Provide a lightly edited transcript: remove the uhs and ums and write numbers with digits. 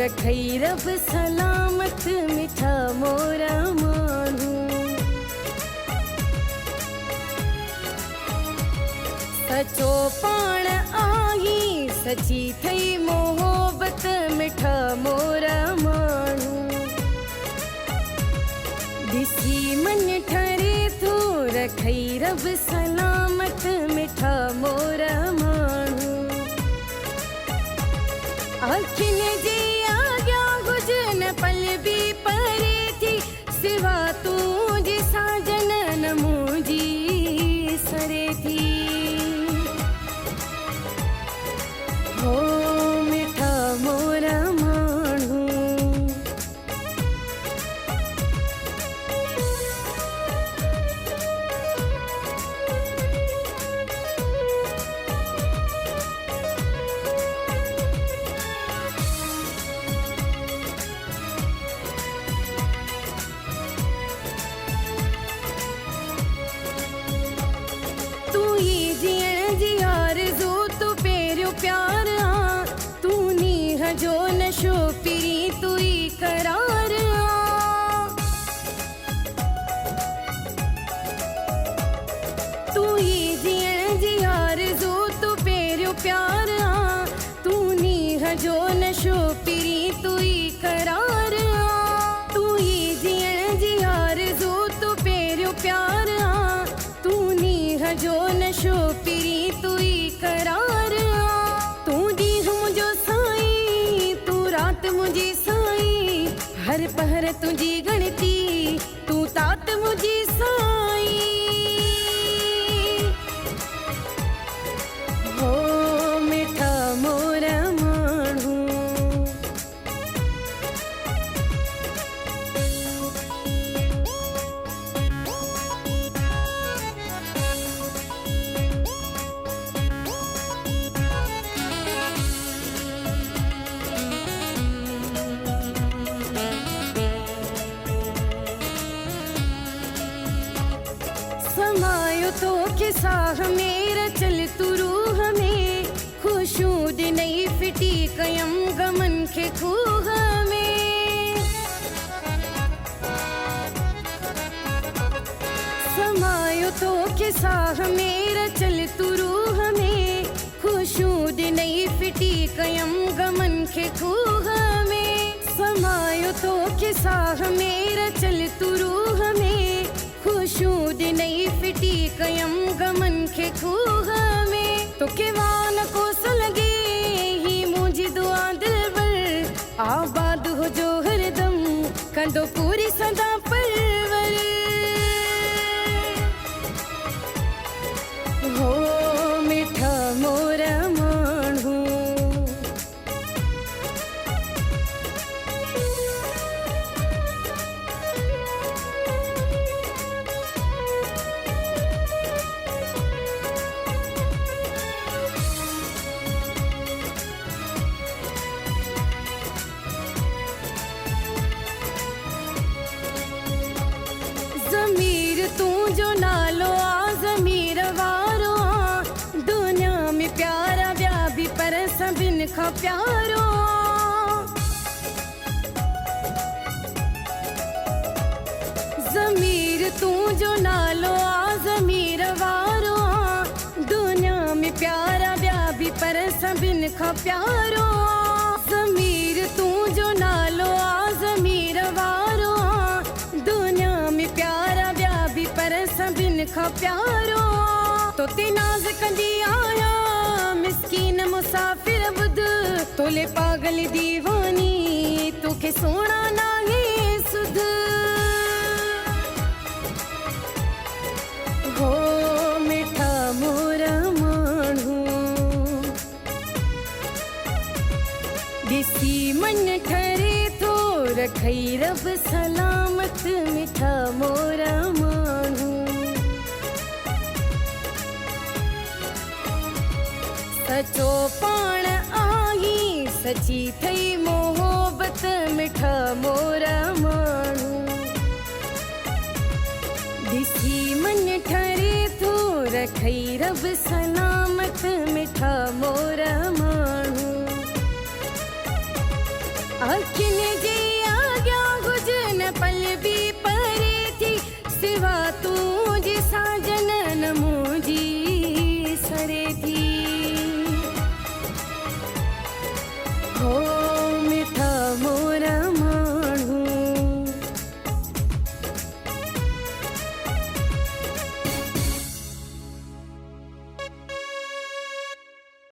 रखई रब सलामत मिठा मोरा मानू। सचो पाण आही सची थई मोहब्बत मिठा मोरा मानू। दिसी मन ठरे थो रखई रब सलामत मिठा मोरा मानू। अखिन जी आग्या गुजन पल भी परे थी सिवा तू जी साजन न मुझी सरे थी। हो मिठा मोरा मानू। तू ही जियण जी आरज़ू तू पेरियो प्यार आ। तू नीह जो नशो पिरी तू ही करार आ। तू ही जियण जी आरज़ू तू पेरियो प्यार आ। तू नीह जो नशो पिरी तू ही करार आ। तू ही जियण जी आरज़ू तू पेरियो प्यार आ। तू नीह जो नशो पिरी तू ही करार आ। तू दीह मुझो साईं तू रात मुझी साईं। हर पहर तुझी गणती तू तात मुझी साईं। हो मिठा मोरा मानू। समायो तो के साह मेरा चल तू रूह में। खुशूद नहीं फिटी कयम गमन के खूह में। समायो तो के साह मेरा चल तू रूह में। खुशूद नहीं फिटी कयम गमन के खूह में। समायो तो के साह मेरा चल तू रूह में। खुशूद नहीं फिटी कयम गमन के खूह में। तो के वान को सलगे ही मुझे दुआ दिलबर। आबाद हो जो हरदम कंदो पूरी सदा परवर। हो मिठा मोरा मानू। ज़मीर तू जो नालो आ ज़मीर वारो आ। दुनिया में प्यारा ब्या भी पर सभिन खा प्यारो आ। ज़मीर तू जो नालो आ ज़मीर वारो आ। दुनिया में प्यारा ब्या भी पर सभिन खा प्यारो आ। ज़मीर तू जो नालो आ ज़मीर वारो आ। दुनिया में प्यारा ब्या भी पर सभिन खा प्यारो। तो ते नाज कंदी आया मिस्कीन मुसाफिर बुध। तोले पागल दीवानी तोखे सोना नागे सुध। हो मिठा मोरा मानू। दिसी मन ठरे थो रखई रब सलामत मिठा मोरा मानू। सचो पाण आही सची थई मोहब्बत मिठा मोरा मानू। दिसी मन ठरे थो रखई रब सलामत मिठा मोरा मानू। अखिने जे आग्या गुजन पल भी परे थी सिवा तू जी साजन न मुझी सरे थी हो